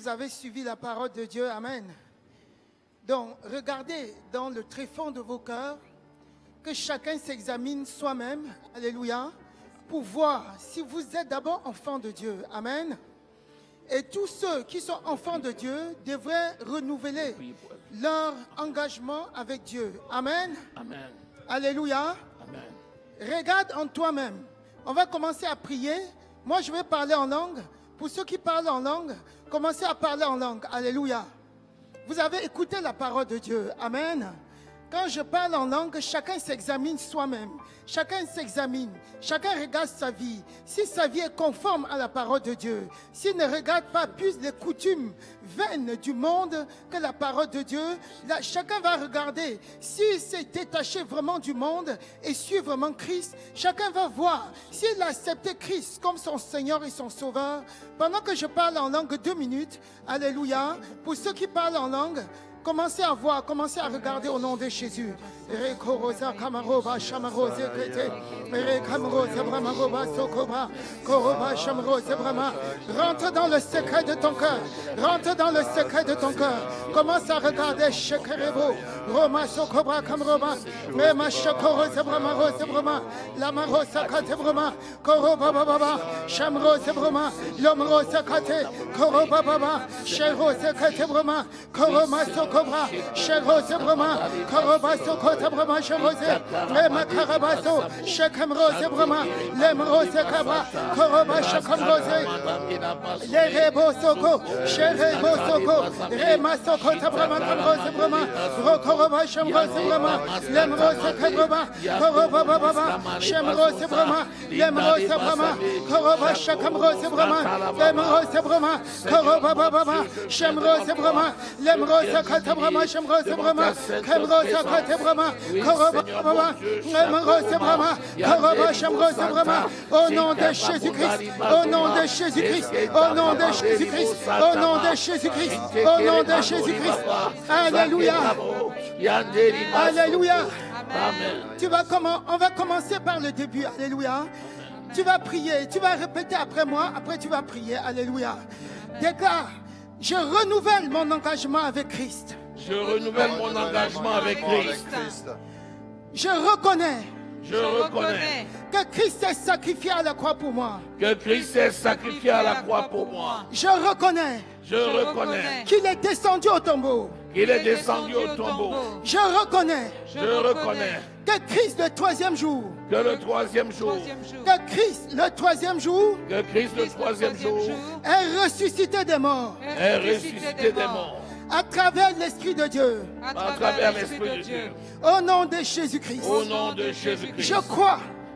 vous avez suivi la parole de Dieu. Amen. Donc, regardez dans le tréfonds de vos cœurs, que chacun s'examine soi-même, alléluia, pour voir si vous êtes d'abord enfant de Dieu. Amen. Et tous ceux qui sont enfants de Dieu devraient renouveler leur engagement avec Dieu. Amen. Amen. Alléluia. Amen. Regarde en toi-même. On va commencer à prier. Moi, je vais parler en langue. Pour ceux qui parlent en langue, commencez à parler en langue. Alléluia. Vous avez écouté la parole de Dieu. Amen. Quand je parle en langue, chacun s'examine soi-même. Chacun s'examine. Chacun regarde sa vie. Si sa vie est conforme à la parole de Dieu, s'il ne regarde pas plus les coutumes vaines du monde que la parole de Dieu, là, chacun va regarder. S'il s'est détaché vraiment du monde et suit vraiment Christ, chacun va voir. S'il a accepté Christ comme son Seigneur et son Sauveur, pendant que je parle en langue 2 minutes, alléluia, pour ceux qui parlent en langue, commencez à voir, commencez à regarder au nom de Jésus. Rentre dans le secret de ton cœur. Rentre dans le secret de ton cœur. Commence à regarder Shekerebo. Roma Sokobra Kamroba. Mema Shakoro Zebrama Rosebrama. Lamaro Sakate Broma. Koroba Baba. Shamro Zebrama. Lomro Sakate. Koroba Baba. Shero Sakate Broma. Koroma Sokobra. Shero Zebrama. Koroba Sokota Broma Shamose. Mema Karabaso. Shekemro Zebrama. Lemro Sekaba. Koroba Shakamrose. Lerebo Soko. Sherebo Soko. Rema Soko Tabrama Kamrose Brama. Rokoroba Shamrose Brama. Lemro Sekababa. Koroba Baba. Shemrose Brama. Lemro Sebrama. Koroba Shakamrose Brama. Lemro Sebrama. Koroba Baba. Shemrose Brama. Lemro Sekatabrama. Shemrose Brama. Kemro Sekatabrama. Koroba Baba. Lemro Sebrama. Koroba Shemrose Brama. Au nom de Jésus-Christ. Au nom de Jésus-Christ. Au nom de Jésus-Christ. Au nom de Jésus-Christ. Au nom de Jésus-Christ. Alléluia. Alléluia. On va commencer par le début. Alléluia. Tu vas prier. Tu vas répéter après moi. Après, tu vas prier. Alléluia. Déclare, je renouvelle mon engagement avec Christ. Je renouvelle mon engagement avec Christ. Je reconnais que Christ s'est sacrifié à la croix pour moi. Que Christ s'est sacrifié à la croix pour moi. Je reconnais qu'il est descendu au tombeau. Qu'il est descendu au tombeau. Je reconnais que Christ le troisième jour. Que le troisième jour. Que Christ le troisième jour. Que Christ le troisième jour. Est ressuscité des morts. Est ressuscité des morts. À travers l'Esprit de Dieu. À travers l'Esprit de Dieu. Au nom de Jésus-Christ. Au nom de Jésus-Christ.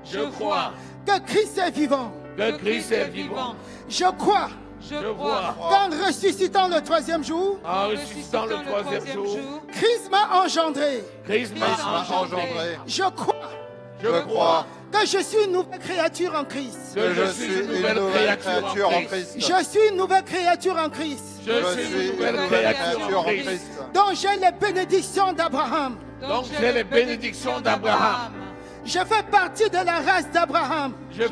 Je crois que Christ est vivant. Que Christ est vivant. Je crois qu'en ressuscitant le troisième jour, Christ m'a engendré. Je crois que je suis une nouvelle créature en Christ. Je suis une nouvelle créature en Christ. Je suis une nouvelle créature en Christ. Donc j'ai les bénédictions d'Abraham. Je fais partie de la race d'Abraham. Je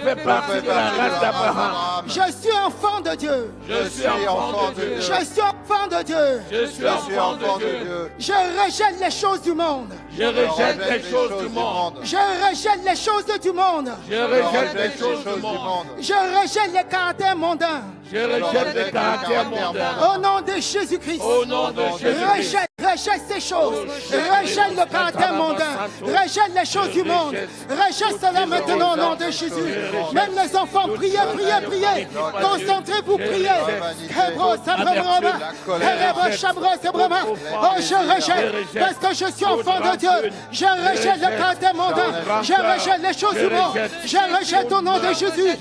suis enfant de Dieu. Je suis enfant de Dieu. Je suis enfant de Dieu. Je rejette les choses du monde. Je rejette les choses du monde. Je rejette les choses du monde. Je rejette les caractères mondains. Au nom de Jésus-Christ. Rejette ces choses. Rejette le caractère mondain. Rejette les choses du monde. Rejette cela maintenant au nom de Jésus. Même les enfants, priez. Concentrez-vous, priez. Oh, je rejette. Parce que je suis enfant de Dieu. Je rejette le caractère mondain. Je rejette les choses du monde. Je rejette au nom de Jésus.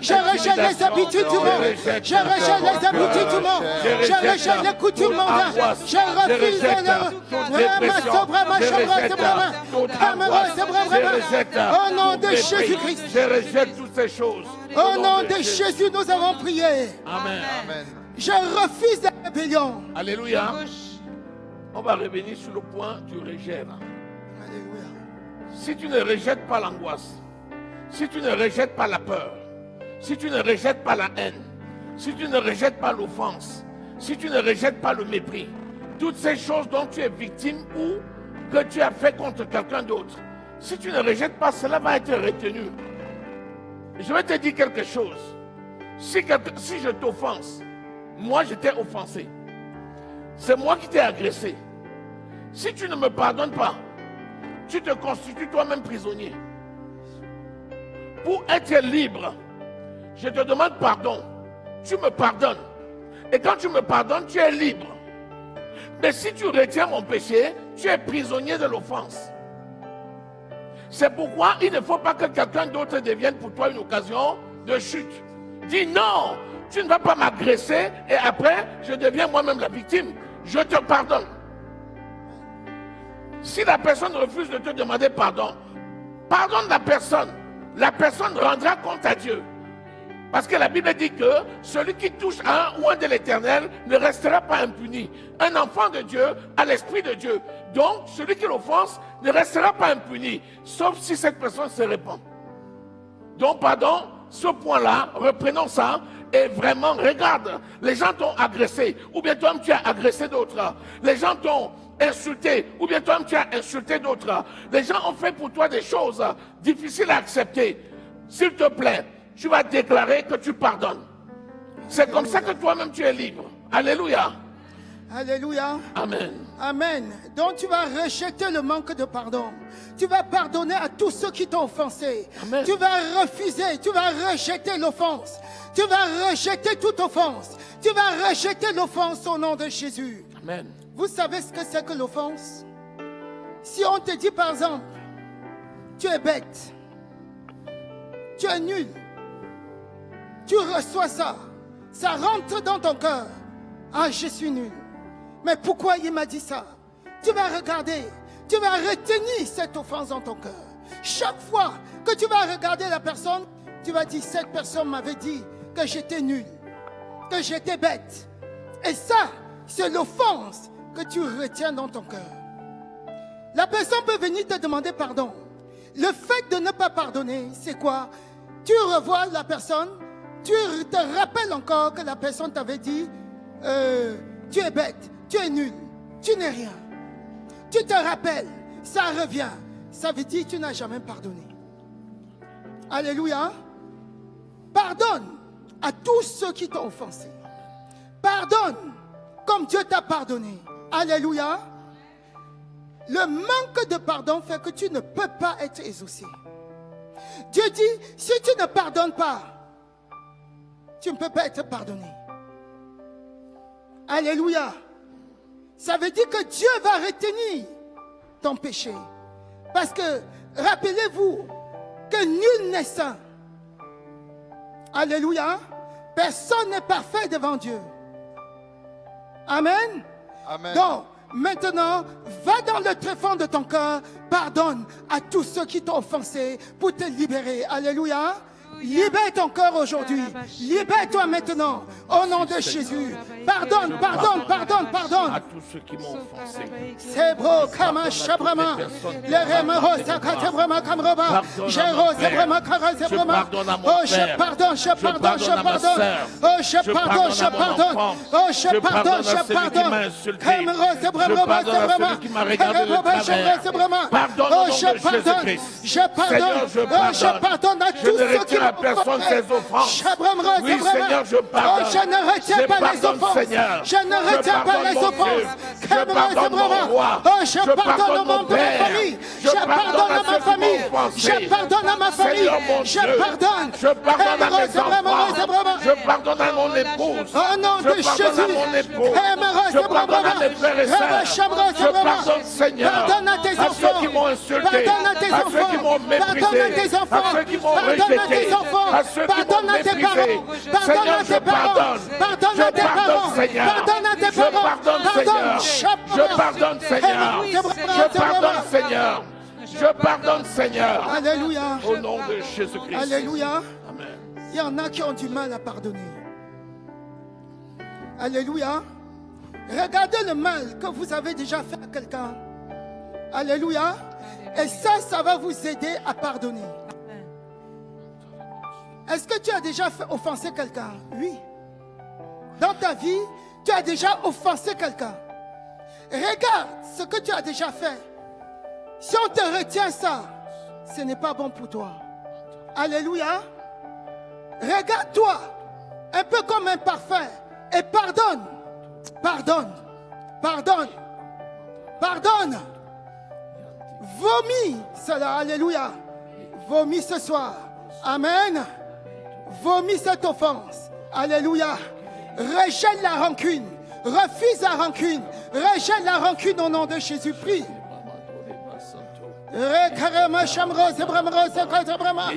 Je rejette les habitudes du monde. Je rejette les habitudes du monde. Je rejette les coutumes mondaines. Je refuse au nom de Jésus-Christ. Je rejette toutes ces choses. Au nom de Jésus, nous avons prié. Amen. Je refuse la rébellion. Alléluia. On va revenir sur le point du rejet. Alléluia. Si tu ne rejettes pas l'angoisse, si tu ne rejettes pas la peur, si tu ne rejettes pas la haine, si tu ne rejettes pas l'offense, si tu ne rejettes pas le mépris, toutes ces choses dont tu es victime ou que tu as fait contre quelqu'un d'autre, si tu ne rejettes pas, cela va être retenu. Je vais te dire quelque chose. Si je t'offense, moi je t'ai offensé. C'est moi qui t'ai agressé. Si tu ne me pardonnes pas, tu te constitues toi-même prisonnier. Pour être libre, je te demande pardon. Tu me pardonnes. Et quand tu me pardonnes, tu es libre. Mais si tu retiens mon péché, tu es prisonnier de l'offense. C'est pourquoi il ne faut pas que quelqu'un d'autre devienne pour toi une occasion de chute. Dis non, tu ne vas pas m'agresser et après, je deviens moi-même la victime. Je te pardonne. Si la personne refuse de te demander pardon, pardonne la personne. La personne rendra compte à Dieu. Parce que la Bible dit que celui qui touche à un ou un de l'Éternel ne restera pas impuni. Un enfant de Dieu a l'esprit de Dieu. Donc, celui qui l'offense ne restera pas impuni, sauf si cette personne se répand. Donc, pardon, ce point-là, reprenons ça, et vraiment, regarde, les gens t'ont agressé, ou bien toi-même tu as agressé d'autres. Les gens t'ont insulté, ou bien toi-même tu as insulté d'autres. Les gens ont fait pour toi des choses difficiles à accepter. S'il te plaît, tu vas déclarer que tu pardonnes. C'est comme ça que toi-même tu es libre. Alléluia. Alléluia. Amen. Amen. Donc tu vas rejeter le manque de pardon. Tu vas pardonner à tous ceux qui t'ont offensé. Amen. Tu vas refuser, tu vas rejeter l'offense. Tu vas rejeter toute offense. Tu vas rejeter l'offense au nom de Jésus. Amen. Vous savez ce que c'est que l'offense? Si on te dit par exemple, tu es bête, tu es nul, tu reçois ça, ça rentre dans ton cœur. Ah, je suis nul. Mais pourquoi il m'a dit ça? Tu vas regarder, tu vas retenir cette offense dans ton cœur. Chaque fois que tu vas regarder la personne, tu vas dire, cette personne m'avait dit que j'étais nul, que j'étais bête. Et ça, c'est l'offense que tu retiens dans ton cœur. La personne peut venir te demander pardon. Le fait de ne pas pardonner, c'est quoi? Tu revois la personne, tu te rappelles encore que la personne t'avait dit, tu es bête, tu es nul, tu n'es rien. Tu te rappelles, ça revient. Ça veut dire que tu n'as jamais pardonné. Alléluia. Pardonne à tous ceux qui t'ont offensé. Pardonne comme Dieu t'a pardonné. Alléluia. Le manque de pardon fait que tu ne peux pas être exaucé. Dieu dit, si tu ne pardonnes pas, tu ne peux pas être pardonné. Alléluia. Ça veut dire que Dieu va retenir ton péché. Parce que, rappelez-vous, que nul n'est saint. Alléluia. Personne n'est parfait devant Dieu. Amen. Amen. Donc, maintenant, va dans le tréfonds de ton cœur, pardonne à tous ceux qui t'ont offensé pour te libérer. Alléluia. Libère ton cœur aujourd'hui. Libère-toi maintenant. Au nom de Jésus. Pardonne, pardonne, pardonne, pardonne. À tous ceux qui m'ont offensé. C'est beau, Kama Shabrama. Le Remero Sakatebrama Kamroba. Jero Zebrama Karazebrama. Oh, je pardonne, je pardonne, je pardonne. Oh, je pardonne, je pardonne. Oh, je pardonne, je pardonne. Kamero Zebrama Zebrama. Oh, je pardonne, je pardonne. Oh, je pardonne à tous ceux qui m'ont personne ses offenses. Oui, Seigneur, je pardonne. Oh, je ne retiens pas les offenses. Seigneur. Je ne retiens pas les offenses. Je pardonne mon roi. Oh, je pardonne aux membres de ma famille. Je pardonne à ma famille. Je pardonne à ma famille. Je pardonne. Je pardonne à mes enfants. Je pardonne à mon épouse. Au nom de Jésus. Je pardonne à mon époux. Je pardonne à mes frères et sœurs. Je pardonne, Seigneur, pardonne à tes à ceux enfants. qui m'ont insulté, Pardonne à tes à ceux qui enfants. m'ont Pardonne à tes méprisé, enfants. à ceux qui m'ont Pardonne à rejeté, tes enfants. à ceux qui m'ont Pardonne à tes méprisé. parents. Pardonne Seigneur, à je tes parents. pardonne. Pardonne à tes parents. Seigneur. Pardonne à tes Je parents. pardonne, Seigneur. Je pardonne, Seigneur. Je pardonne, Seigneur. Je pardonne, Seigneur. Alléluia. Au nom de Jésus-Christ. Alléluia. Amen. Il y en a qui ont du mal à pardonner. Alléluia. Regardez le mal que vous avez déjà fait à quelqu'un. Alléluia. Et ça va vous aider à pardonner. Est-ce que tu as déjà offensé quelqu'un? Oui. dans ta vie, tu as déjà offensé quelqu'un. Regarde ce que tu as déjà fait. Si on te retient ça, ce n'est pas bon pour toi. Alléluia. Regarde-toi, un peu comme un parfum, et pardonne. Pardonne. Pardonne. Pardonne. Vomis cela. Alléluia. Vomis ce soir. Amen. Vomis cette offense. Alléluia. Rejette la rancune. Refuse la rancune. Rejette la rancune au nom de Jésus. Prie. Rekarema shamrose bramrose katabrama.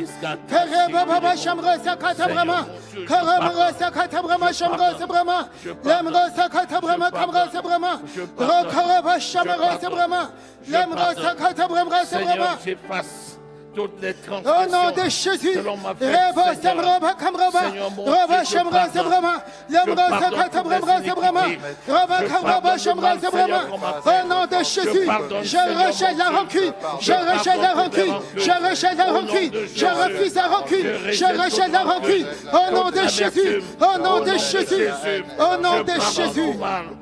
Kareba baba shamrose katabrama. Karamrose katabrama shamrose brama. Lemrose katabrama kamrose brama. Rekareba shamrose brama. Lemrose katabrama brama. Toutes les au nom de Jésus, Reba Samraba Kamraba, Reba Shamra Sabrama, Lemra Sakatabrama Sabrama, Reba Kamraba Shamra Sabrama, au nom de Jésus, je rejette la rancune, je rejette la rancune, je rejette la rancune, je refuse la rancune, je rejette la rancune, au nom de Jésus, au nom de Jésus, au nom de Jésus,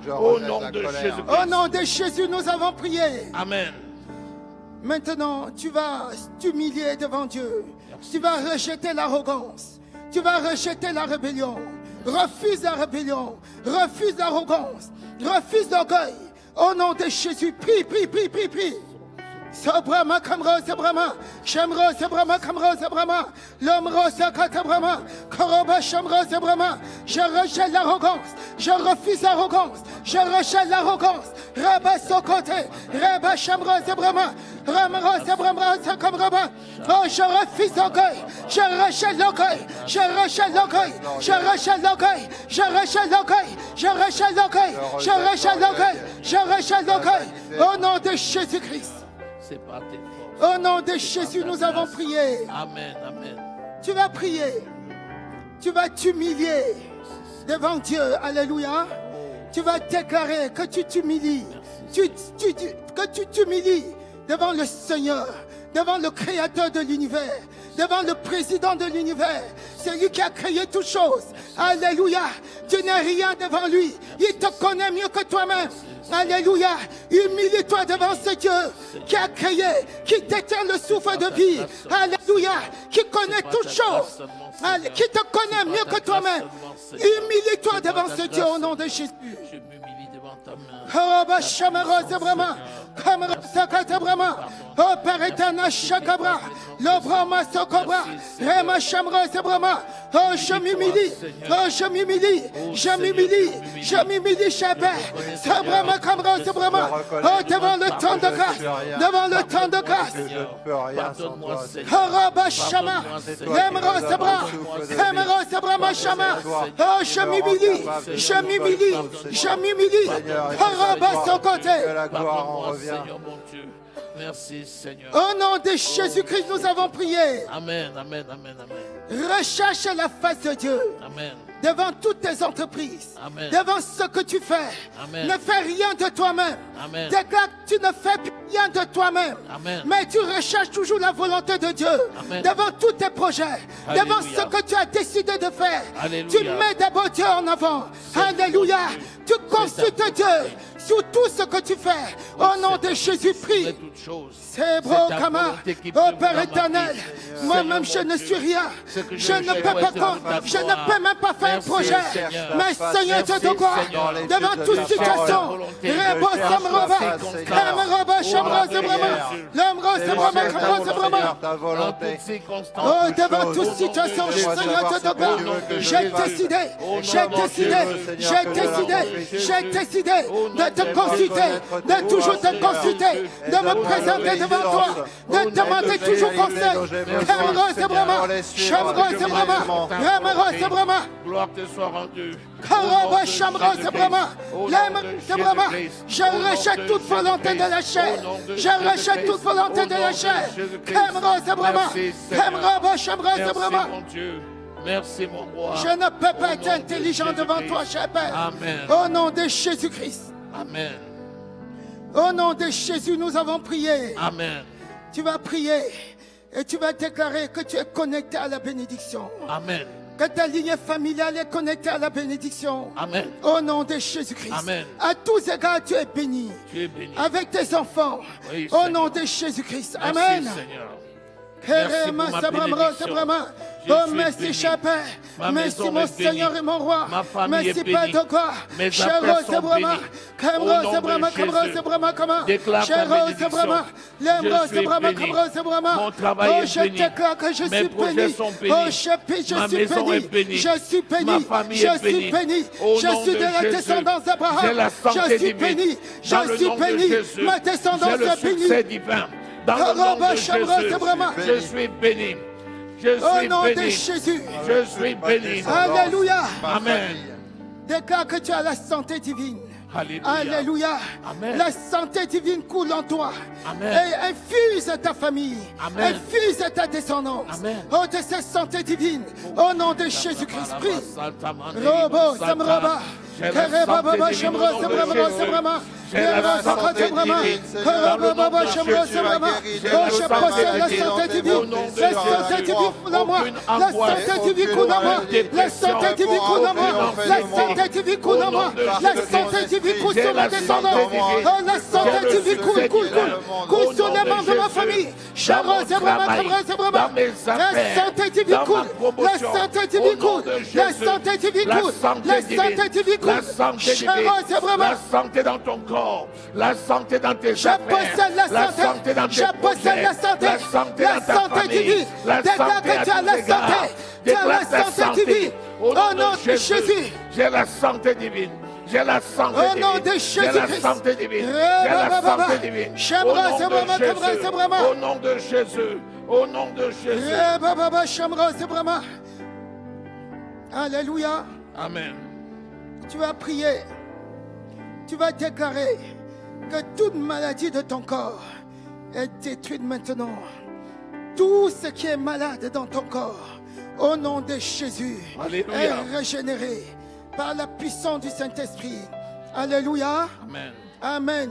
au nom de Jésus, au nom de Jésus, nous avons prié. Amen. Maintenant, tu vas t'humilier devant Dieu. Tu vas rejeter l'arrogance. Tu vas rejeter la rébellion. Refuse la rébellion. Refuse l'arrogance. Refuse l'orgueil. Au nom de Jésus, prie, prie, prie, prie, prie. Sabrama kamra sabrama, shamra sabrama kamra sabrama, l'omra sakatabrama, koroba shamra sabrama. Je rejette l'arrogance, je refuse l'arrogance, je rejette l'arrogance. Raba sokote, raba shamra sabrama, ramra sabrama sakamraba. Oh, je refuse l'orgueil, je rejette l'orgueil, je rejette l'orgueil, je rejette l'orgueil, je rejette l'orgueil, je rejette l'orgueil, je rejette l'orgueil, je rejette l'orgueil. Au nom de Jésus-Christ. Au nom de Jésus, nous avons prié. Amen, amen. Tu vas prier. Tu vas t'humilier devant Dieu. Alléluia. Tu vas déclarer que tu t'humilies. Que tu t'humilies devant le Seigneur, devant le Créateur de l'univers, devant le Président de l'univers. C'est lui qui a créé toutes choses. Alléluia. Tu n'es rien devant lui. Il te connaît mieux que toi-même. Alléluia. Humilie-toi devant ce Dieu qui a créé, qui détient le souffle de vie. Alléluia. Qui connaît toutes choses. Qui te connaît mieux que toi-même. Humilie-toi devant ce Dieu au nom de Jésus. Je m'humilie devant ta main. Oh Père éternel, Shakabra, l'Obrama Sokobra, Rema Shamra Sebrama. Oh, je m'humilie, oh, je m'humilie, je m'humilie, je m'humilie, Shabbat, Sabrama Kamra Sebrama. Oh, devant le temps de grâce, devant le temps de grâce. Haraba Shama, Lemra Sebra, Remera Sebrama Shama. Oh, je m'humilie, je m'humilie, je m'humilie. Haraba Sokote. Seigneur mon Dieu. Merci Seigneur. Au nom de Jésus-Christ, nous avons prié. Amen, amen, amen, amen. Recherche la face de Dieu. Amen. Devant toutes tes entreprises. Amen. Devant ce que tu fais. Amen. Ne fais rien de toi-même. Amen. Déclare que tu ne fais plus rien de toi-même. Amen. Mais tu recherches toujours la volonté de Dieu. Amen. Devant tous tes projets. Alléluia. Devant ce que tu as décidé de faire. Alléluia. Tu mets d'abord Dieu en avant. Alléluia. Tu consultes Dieu sur tout ce que tu fais. Au nom de Jésus, prie. C'est beau, Kama. Oh Père éternel, moi-même je ne suis rien. Je ne peux pas je ne peux même pas faire un projet. Mais Seigneur Dieu de gloire, devant toute situation, Rebo Samroba, Kameroba Shamra Zebrama, Lamro Zebrama, Kamra Zebrama. Oh, devant toute situation, Seigneur Dieu de gloire, j'ai décidé de te consulter, de toujours te consulter, de me présenter devant toi, de demander toujours conseil. Kamra Zebrama, Shamra Zebrama, Ramara Zebrama. Gloire te soit rendue. Karaba Shamra Zebrama, Zebrama. Je rejette toute volonté de la chair. Je rejette toute volonté de la chair. Kamra Zebrama, Kamra Shamra Zebrama. Merci mon roi. Je ne peux pas être intelligent devant toi, cher Père. Amen. Au nom de Jésus-Christ. Amen. Au nom de Jésus, nous avons prié. Amen. Tu vas prier et tu vas déclarer que tu es connecté à la bénédiction. Amen. Que ta ligne familiale est connectée à la bénédiction. Amen. Au nom de Jésus-Christ. Amen. À tous égards, tu es béni. Tu es béni. Avec tes enfants. Oui, au Seigneur. nom de Jésus-Christ. Merci, Amen. Seigneur. Merci pour ma bénédiction. Je Oh, suis merci, béni. cher Père. Ma Merci, maison mon est Seigneur bénie. et mon Roi. Ma famille merci, est Père bénie. de gloire. Mes Cher affaires Rose sont et Brahma. bénies. Comme Au Rose nom et de Brahma, comme Jésus. Rose et Brahma, comment? Déclare Cher ta Rose et bénédiction. Brahma. Je L'aime Rose suis et Brahma, béni. comme Rose et Brahma. Mon travail oh, est je béni. déclare que je Mes suis projets béni. sont bénis. Oh, je Ma suis maison est béni. bénie. Je suis béni. Ma famille je est suis bénie. béni. Au Je nom suis de de la Jésus. descendance d'Abraham. J'ai la santé Je suis divine. béni. Dans Je le suis nom de béni. Jésus. Ma J'ai descendance le est bénie. succès divin. Dans le nom de Jésus. Je suis béni. Je Au suis nom de béni. Jésus. Je suis béni. Alléluia. Amen. Déclare que tu as la santé divine. Alléluia. Alléluia. Amen. La santé divine coule en toi. Amen. Et infuse ta famille. Amen. Infuse ta descendance. Amen. Oh, de cette santé divine. Au nom de Jésus-Christ. Prie. Robo, Samraba. Kereba, Baba, Shemro, Sebrama, Sebrama. J'ai la santé divine. Robo, Baba, Shemro, Sebrama. Oh, je possède la santé divine. La santé divine coule en moi. La santé divine coule en moi. La santé divine coule en moi. La santé divine coule en moi. La santé divine coule sur ma descendance. Oh, la santé divine coule sur les membres de ma famille. Shemro, Sebrama, Sebrama. La santé divine coule. La santé divine coule. La santé divine coule. La santé divine coule. La santé divine. La santé dans ton corps. La santé dans tes affaires. possède la santé. santé dans tes Je possède la santé. La santé La dans ta santé famille. divine. La Déclare santé que à tu as tous la égards. santé. Tu as Déclare la ta santé divine. Au nom de Jésus. J'ai la santé divine. J'ai la santé Au divine. nom de J'ai la Jésus-Christ. santé divine. J'ai la santé divine. Shemra, Sebrama, Kebra, Sebrama. Au nom de Jésus. Au nom de Jésus. Baba, Shemra, Sebrama. Alléluia. Amen. Tu vas prier. Tu vas déclarer que toute maladie de ton corps est détruite maintenant. Tout ce qui est malade dans ton corps, au nom de Jésus, Alléluia. est régénéré par la puissance du Saint-Esprit. Alléluia. Amen. Amen.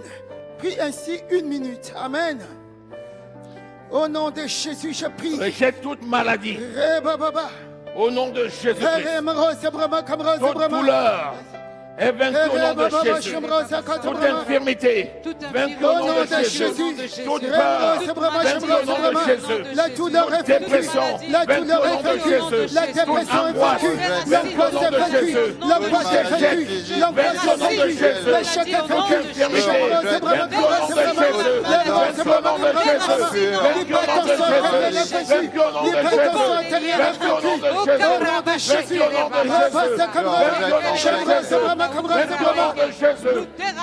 Prie ainsi 1 minute. Amen. Au nom de Jésus, je prie. Rejette toute maladie. Baba. Au nom de Jésus-Christ. Toute douleur est vaincue au nom de Jésus. Toute infirmité vaincue au nom de Jésus. Toute peur vaincue au nom de Jésus. La douleur est Toute dépression La vaincue douleur au est nom de vaincue. Jésus. La Toute dépression est angoisse vaincue. vaincue au L'angoisse nom est de vaincue. Jésus. L'angoisse est vaincue. L'angoisse Vaincue au nom est de vaincue. Jésus. L'échec est Toute vaincu. infirmité Vaincue vaincue au nom de Jésus. Vaincue au nom de Jésus. Vaincue au nom de Jésus. Vaincue au nom de Jésus. Vaincue au nom de Jésus. Vaincue au nom de Jésus. Vaincue au nom de Jésus. Vaincue au nom de Jésus. Vaincue au nom de Jésus.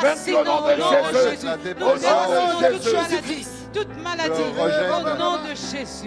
Vaincue au nom de Jésus. Au nom de Jésus. Toute maladie, au nom de Jésus.